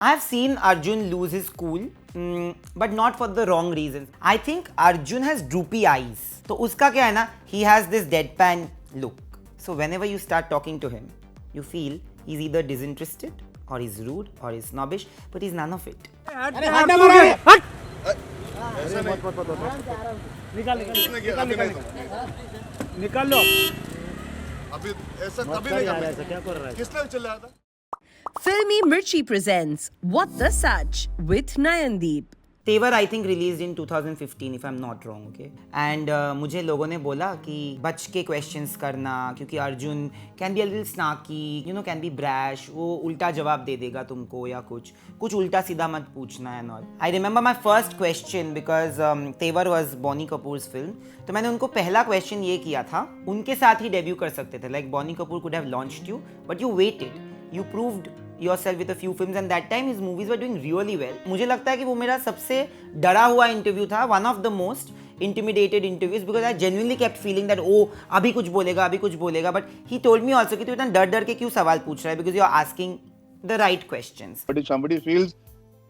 I've seen Arjun lose his cool, but not for the wrong reasons. I think Arjun has droopy eyes. तो उसका क्या है ना, he has this deadpan look. So whenever you start talking to him, you feel he's either disinterested, or he's rude, or he's snobbish, but he's none of it. निकाल लो अभी ऐसा कभी नहीं करना है। क्या कर रहा है किसने चिल्लाया था? Filmy Mirchi presents What the Sach with Nayandeep. तेवर I think release in 2015 if I am not wrong, okay. And मुझे लोगों ने बोला कि बच के क्वेश्चंस करना, क्योंकि Arjun can be a little snarky, you know, can be brash, वो उल्टा जवाब दे देगा तुमको या कुछ उल्टा सीधा मत पूछना and all. I remember my first question because तेवर वॉज बॉनी कपूर्स फिल्म, तो मैंने उनको पहला क्वेश्चन ये किया था, उनके साथ ही डेब्यू कर सकते थे, like Boney Kapoor could have launched you but you waited, you proved yourself with a few films and that time his movies were doing really well. मुझे लगता है कि वो मेरा सबसे डरा हुआ इंटरव्यू था, one of the most intimidated interviews because I genuinely kept feeling that oh अभी कुछ बोलेगा but he told me also कि तू इतना डर के क्यों सवाल पूछ रहा है because you are asking the right questions. But if somebody feels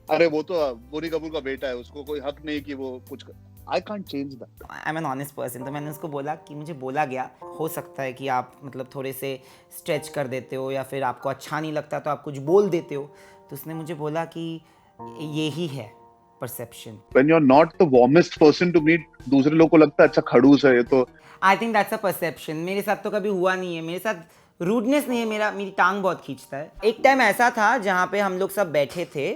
अरे वो तो बोनी कपूर का बेटा है, उसको कोई हक नहीं कि वो कुछ I can't change that. I'm an honest person, तो मैंने उसको बोला कि मुझे बोला गया, हो सकता है कि आप मतलब थोड़े से स्ट्रेच कर देते हो या फिर आपको अच्छा नहीं लगता तो आप कुछ बोल देते हो, तो उसने मुझे बोला कि यही है perception. When you're not the warmest person to meet, दूसरे लोगों को लगता है अच्छा खड़ूस है ये तो. I think that's a perception. मेरे साथ तो कभी हुआ नहीं है, मेरे साथ रूडनेस नहीं है, मेरी टांग बहुत खींचता है. एक टाइम ऐसा था जहाँ पे हम लोग सब बैठे थे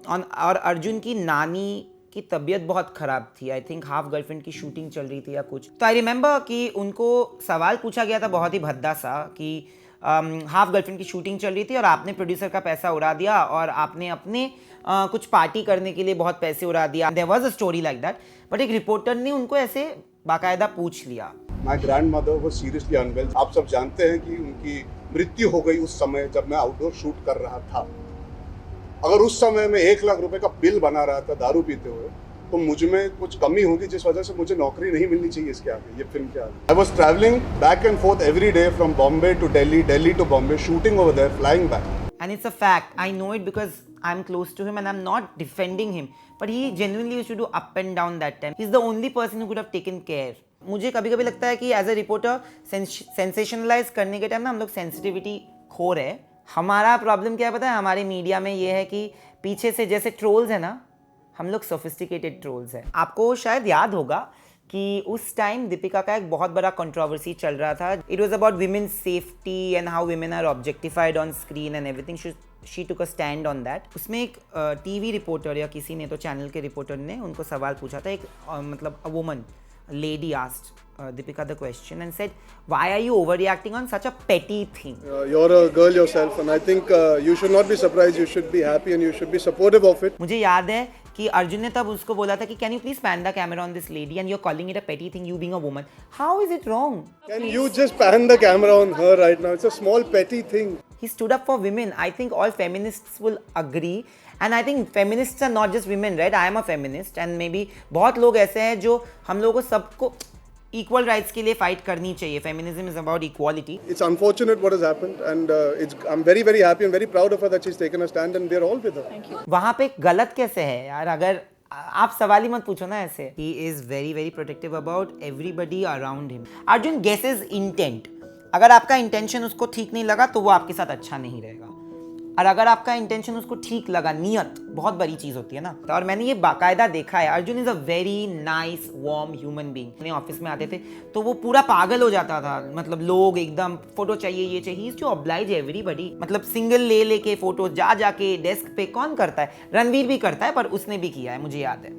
और अर्जुन की नानी की तबीयत बहुत ख़राब थी. आई थिंक हाफ गर्लफ्रेंड की शूटिंग चल रही थी या कुछ, तो आई रिमेंबर कि उनको सवाल पूछा गया था बहुत ही भद्दा सा कि हाफ गर्लफ्रेंड की शूटिंग चल रही थी और आपने प्रोड्यूसर का पैसा उड़ा दिया और आपने अपने कुछ पार्टी करने के लिए बहुत पैसे उड़ा दिया. There was a story like that, but एक रिपोर्टर ने उनको ऐसे बाकायदा पूछ लिया. My grandmother was seriously unwell. आप सब जानते हैं कि उनकी मृत्यु हो गई उस समय जब मैं आउटडोर शूट कर रहा था. अगर उस समय में 1 लाख रुपए का बिल बना रहा था दारू पीते हुए, तो मुझ में कुछ कमी होगी जिस वजह से मुझे नौकरी नहीं मिलनी चाहिए इसके आगे, ये फिल्म के आगे. I was travelling back and forth every day from Bombay to Delhi, Delhi to Bombay, shooting over there, flying back. And it's a fact. I know it because I'm close to him and I'm not defending him. But he genuinely used to do up and down that time. He's the only person who could have taken care. मुझे कभी कभी लगता है कि as a reporter sensationalise करने के time ना हम लोग सेंसिटिविटी खो रहे हैं. हमारा प्रॉब्लम क्या है पता है, हमारे मीडिया में ये है कि पीछे से जैसे ट्रोल्स है ना, हम लोग सोफिस्टिकेटेड ट्रोल्स हैं. आपको शायद याद होगा कि उस टाइम दीपिका का एक बहुत बड़ा कंट्रोवर्सी चल रहा था. It was about women safety and how women are objectified on screen and everything. She took a stand on that. उसमें एक टीवी रिपोर्टर या किसी ने तो चैनल के रिपोर्टर ने उनको सवाल पूछा था. एक मतलब a woman lady asked Deepika the question and said, why are you overreacting on such a petty thing? You're a girl yourself and I think you should not be surprised, you should be happy and you should be supportive of it. मुझे याद है कि अर्जुन ने तब उसको बोला था कि can you please pan the camera on this lady and you're calling it a petty thing, you being a woman. How is it wrong? Can you just pan the camera on her right now? It's a small petty thing. He stood up for women. I think all feminists will agree. And I think feminists are not just women, right? I am a feminist and maybe बहुत लोग ऐसे हैं जो हम लोगों को सबको equal rights के लिए fight करनी चाहिए. Feminism is about equality. It's unfortunate what has happened and I'm very very happy and very proud of her that she's taken a stand and we're all with her. Thank you. वहाँ पे गलत कैसे है यार? अगर आप सवाल ही मत पूछो ना ऐसे. He is very very protective about everybody around him. Arjun guesses intent. अगर आपका इंटेंशन उसको ठीक नहीं लगा तो वो आपके साथ अच्छा नहीं रहेगा, और अगर आपका इंटेंशन उसको ठीक लगा, नियत बहुत बड़ी चीज़ होती है ना. और मैंने ये बाकायदा देखा है. Arjun is a very nice warm human being. अपने ऑफिस में आते थे तो वो पूरा पागल हो जाता था. मतलब लोग एकदम फोटो चाहिए, ये चाहिए. He is to oblige everybody. मतलब सिंगल ले लेके फोटो जा जाके डेस्क पे कौन करता है? रणवीर भी करता है, पर उसने भी किया है, मुझे याद है.